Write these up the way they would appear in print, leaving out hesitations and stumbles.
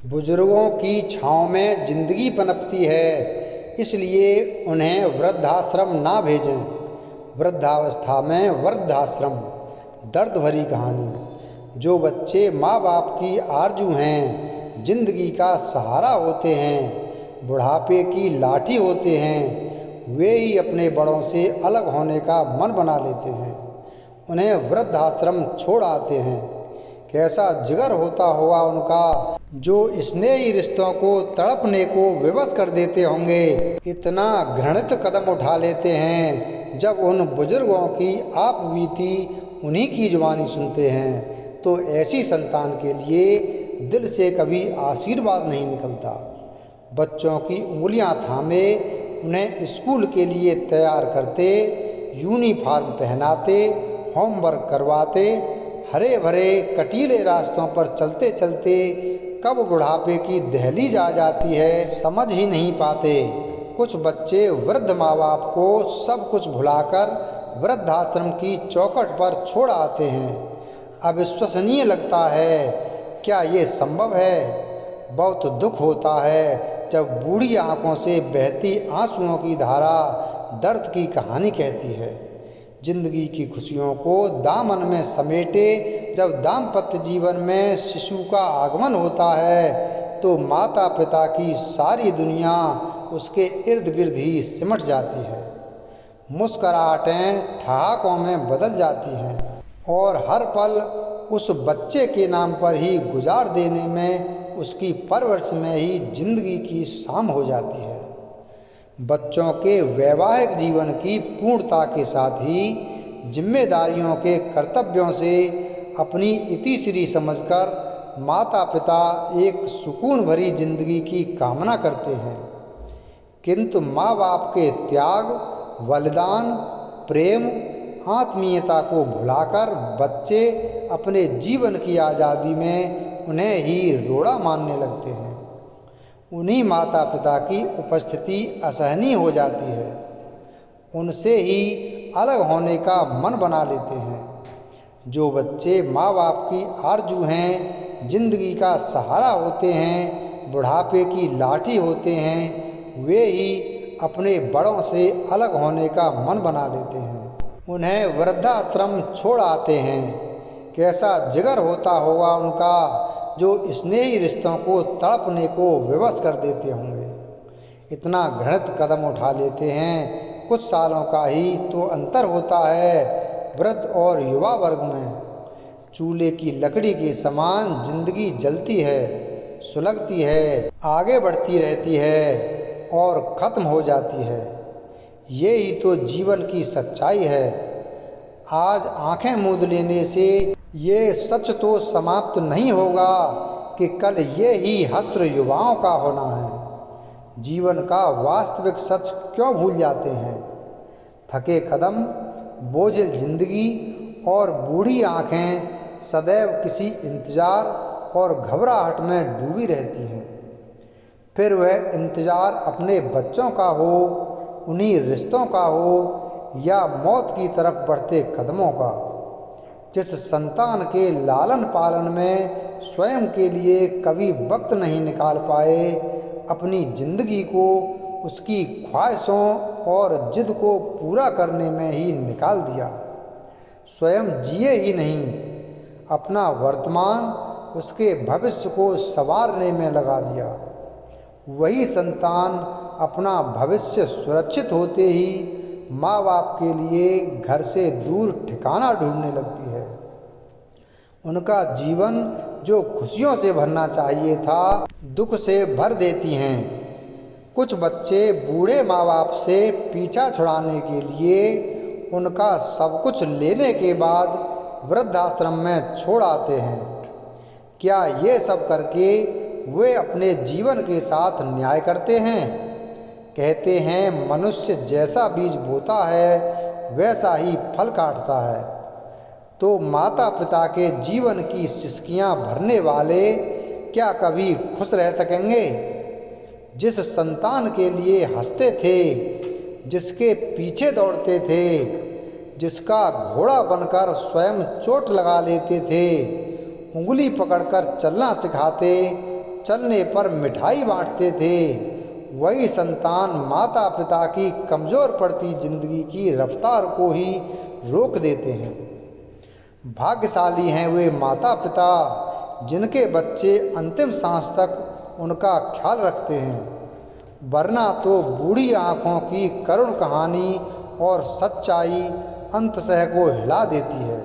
बुजुर्गों की छाँव में जिंदगी पनपती है, इसलिए उन्हें वृद्धाश्रम ना भेजें। वृद्धावस्था में वृद्धाश्रम, दर्द भरी कहानी। जो बच्चे माँ बाप की आरजू हैं, जिंदगी का सहारा होते हैं, बुढ़ापे की लाठी होते हैं, वे ही अपने बड़ों से अलग होने का मन बना लेते हैं, उन्हें वृद्धाश्रम छोड़ आते हैं। कैसा जिगर होता होगा उनका, जो स्नेही रिश्तों को तड़पने को विवश कर देते होंगे। इतना घृणित कदम उठा लेते हैं जब उन बुजुर्गों की आप बीती उन्हीं की जुबानी सुनते हैं, तो ऐसी संतान के लिए दिल से कभी आशीर्वाद नहीं निकलता। बच्चों की उंगलियां थामे उन्हें स्कूल के लिए तैयार करते, यूनिफॉर्म पहनाते, होमवर्क करवाते, हरे भरे कटीले रास्तों पर चलते चलते कब बुढ़ापे की दहलीज आ जाती है समझ ही नहीं पाते। कुछ बच्चे वृद्ध माँ बाप को सब कुछ भुलाकर वृद्धाश्रम की चौखट पर छोड़ आते हैं। अविश्वसनीय लगता है, क्या ये संभव है? बहुत दुख होता है जब बूढ़ी आंखों से बहती आंसुओं की धारा दर्द की कहानी कहती है। जिंदगी की खुशियों को दामन में समेटे जब दाम्पत्य जीवन में शिशु का आगमन होता है, तो माता पिता की सारी दुनिया उसके इर्द गिर्द ही सिमट जाती है। मुस्कुराहटें ठहाकों में बदल जाती हैं और हर पल उस बच्चे के नाम पर ही गुजार देने में, उसकी परवरिश में ही जिंदगी की शाम हो जाती है। बच्चों के वैवाहिक जीवन की पूर्णता के साथ ही जिम्मेदारियों के कर्तव्यों से अपनी इतिश्री समझकर माता पिता एक सुकून भरी जिंदगी की कामना करते हैं। किंतु माँ बाप के त्याग, बलिदान, प्रेम, आत्मीयता को भुलाकर बच्चे अपने जीवन की आज़ादी में उन्हें ही रोड़ा मानने लगते हैं। उन्हीं माता पिता की उपस्थिति असहनीय हो जाती है, उनसे ही अलग होने का मन बना लेते हैं। जो बच्चे माँ बाप की आरजू हैं, जिंदगी का सहारा होते हैं, बुढ़ापे की लाठी होते हैं, वे ही अपने बड़ों से अलग होने का मन बना लेते हैं, उन्हें वृद्धाश्रम छोड़ आते हैं। कैसा जिगर होता होगा उनका, जो स्नेही रिश्तों को तड़पने को विवश कर देते होंगे। इतना घृणित कदम उठा लेते हैं। कुछ सालों का ही तो अंतर होता है वृद्ध और युवा वर्ग में। चूल्हे की लकड़ी के समान जिंदगी जलती है, सुलगती है, आगे बढ़ती रहती है और ख़त्म हो जाती है। ये ही तो जीवन की सच्चाई है। आज आंखें मूंद लेने से ये सच तो समाप्त नहीं होगा कि कल ये ही हश्र युवाओं का होना है। जीवन का वास्तविक सच क्यों भूल जाते हैं? थके कदम, बोझिल जिंदगी और बूढ़ी आंखें सदैव किसी इंतज़ार और घबराहट में डूबी रहती हैं। फिर वह इंतज़ार अपने बच्चों का हो, उन्हीं रिश्तों का हो, या मौत की तरफ बढ़ते कदमों का। जिस संतान के लालन पालन में स्वयं के लिए कभी वक्त नहीं निकाल पाए, अपनी जिंदगी को उसकी ख्वाहिशों और जिद को पूरा करने में ही निकाल दिया। स्वयं जिए ही नहीं, अपना वर्तमान उसके भविष्य को संवारने में लगा दिया। वही संतान अपना भविष्य सुरक्षित होते ही माँ बाप के लिए घर से दूर ठिकाना ढूंढने लगती है। उनका जीवन जो खुशियों से भरना चाहिए था, दुख से भर देती हैं। कुछ बच्चे बूढ़े माँ बाप से पीछा छुड़ाने के लिए उनका सब कुछ लेने के बाद वृद्धाश्रम में छोड़ आते हैं। क्या ये सब करके वे अपने जीवन के साथ न्याय करते हैं? कहते हैं मनुष्य जैसा बीज बोता है वैसा ही फल काटता है। तो माता पिता के जीवन की सिसकियां भरने वाले क्या कभी खुश रह सकेंगे? जिस संतान के लिए हंसते थे, जिसके पीछे दौड़ते थे, जिसका घोड़ा बनकर स्वयं चोट लगा लेते थे, उंगली पकड़कर चलना सिखाते, चलने पर मिठाई बांटते थे, वही संतान माता पिता की कमज़ोर पड़ती जिंदगी की रफ्तार को ही रोक देते हैं। भाग्यशाली हैं वे माता पिता जिनके बच्चे अंतिम सांस तक उनका ख्याल रखते हैं, वरना तो बूढ़ी आँखों की करुण कहानी और सच्चाई अंततः को हिला देती है।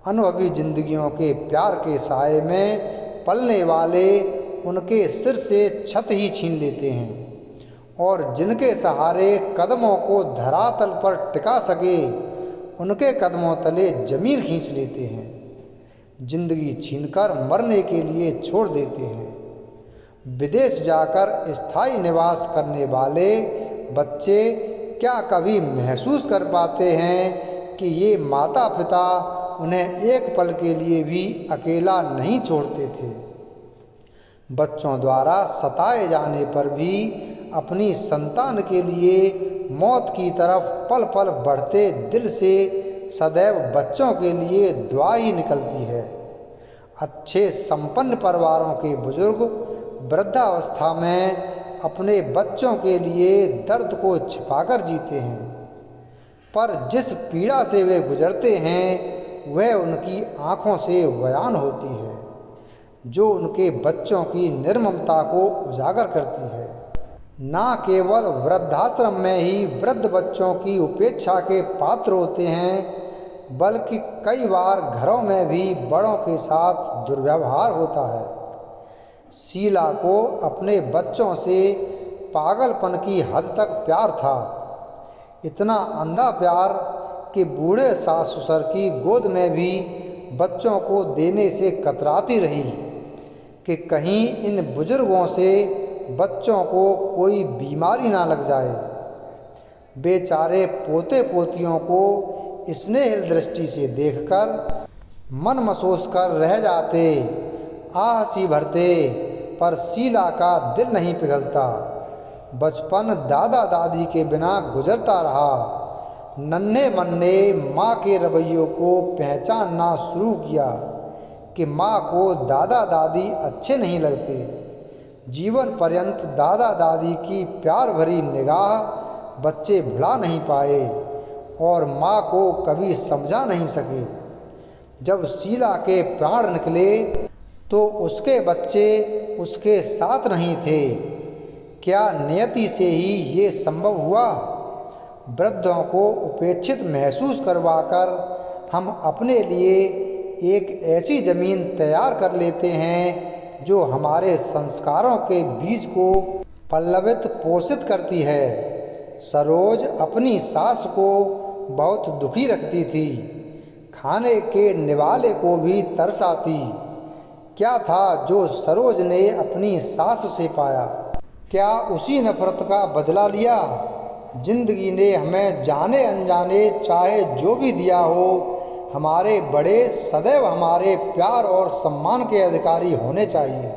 अनुभवी जिंदगियों के प्यार के साए में पलने वाले उनके सिर से छत ही छीन लेते हैं और जिनके सहारे कदमों को धरातल पर टिका सके उनके कदमों तले जमीन खींच लेते हैं, जिंदगी छीनकर मरने के लिए छोड़ देते हैं। विदेश जाकर स्थायी निवास करने वाले बच्चे क्या कभी महसूस कर पाते हैं कि ये माता पिता उन्हें एक पल के लिए भी अकेला नहीं छोड़ते थे। बच्चों द्वारा सताए जाने पर भी अपनी संतान के लिए मौत की तरफ पल पल बढ़ते दिल से सदैव बच्चों के लिए दुआ ही निकलती है। अच्छे संपन्न परिवारों के बुजुर्ग वृद्धावस्था में अपने बच्चों के लिए दर्द को छिपाकर जीते हैं, पर जिस पीड़ा से वे गुजरते हैं वह उनकी आँखों से बयान होती है, जो उनके बच्चों की निर्ममता को उजागर करती है। ना केवल वृद्धाश्रम में ही वृद्ध बच्चों की उपेक्षा के पात्र होते हैं, बल्कि कई बार घरों में भी बड़ों के साथ दुर्व्यवहार होता है। शीला को अपने बच्चों से पागलपन की हद तक प्यार था, इतना अंधा प्यार कि बूढ़े सास ससुर की गोद में भी बच्चों को देने से कतराती रही कि कहीं इन बुजुर्गों से बच्चों को कोई बीमारी ना लग जाए। बेचारे पोते पोतियों को स्नेहिल दृष्टि से देखकर मन मसोस कर रह जाते, आह सी भरते, पर शीला का दिल नहीं पिघलता। बचपन दादा दादी के बिना गुजरता रहा। नन्हे मन्ने माँ के रवैयों को पहचानना शुरू किया कि माँ को दादा दादी अच्छे नहीं लगते। जीवन पर्यंत दादा दादी की प्यार भरी निगाह बच्चे भुला नहीं पाए और माँ को कभी समझा नहीं सके। जब शीला के प्राण निकले तो उसके बच्चे उसके साथ नहीं थे। क्या नियति से ही ये संभव हुआ? वृद्धों को उपेक्षित महसूस करवाकर हम अपने लिए एक ऐसी ज़मीन तैयार कर लेते हैं जो हमारे संस्कारों के बीज को पल्लवित पोषित करती है। सरोज अपनी सास को बहुत दुखी रखती थी, खाने के निवाले को भी तरसाती। क्या था जो सरोज ने अपनी सास से पाया? क्या उसी नफरत का बदला लिया? जिंदगी ने हमें जाने अनजाने चाहे जो भी दिया हो, हमारे बड़े सदैव हमारे प्यार और सम्मान के अधिकारी होने चाहिए।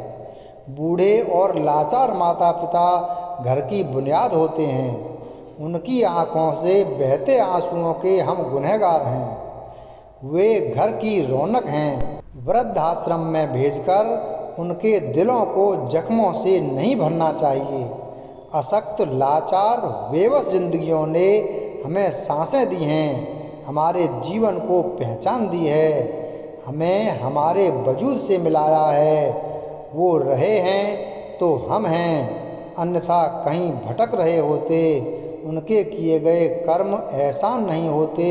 बूढ़े और लाचार माता पिता घर की बुनियाद होते हैं। उनकी आँखों से बहते आंसुओं के हम गुनहगार हैं। वे घर की रौनक हैं। वृद्धाश्रम में भेजकर उनके दिलों को जख्मों से नहीं भरना चाहिए। अशक्त लाचार बेबस जिंदगियों ने हमें सांसें दी हैं, हमारे जीवन को पहचान दी है, हमें हमारे वजूद से मिलाया है। वो रहे हैं तो हम हैं, अन्यथा कहीं भटक रहे होते। उनके किए गए कर्म एहसान नहीं होते,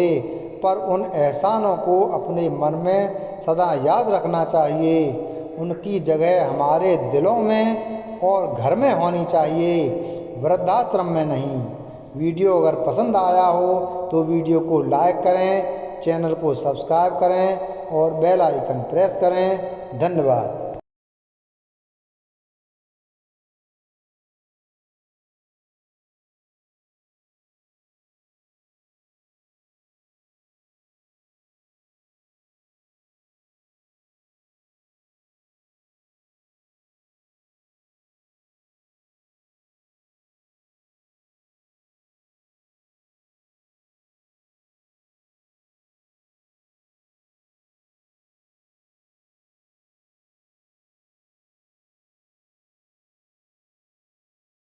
पर उन एहसानों को अपने मन में सदा याद रखना चाहिए। उनकी जगह हमारे दिलों में और घर में होनी चाहिए, वृद्धाश्रम में नहीं। वीडियो अगर पसंद आया हो तो वीडियो को लाइक करें, चैनल को सब्सक्राइब करें और बेल आइकन प्रेस करें। धन्यवाद।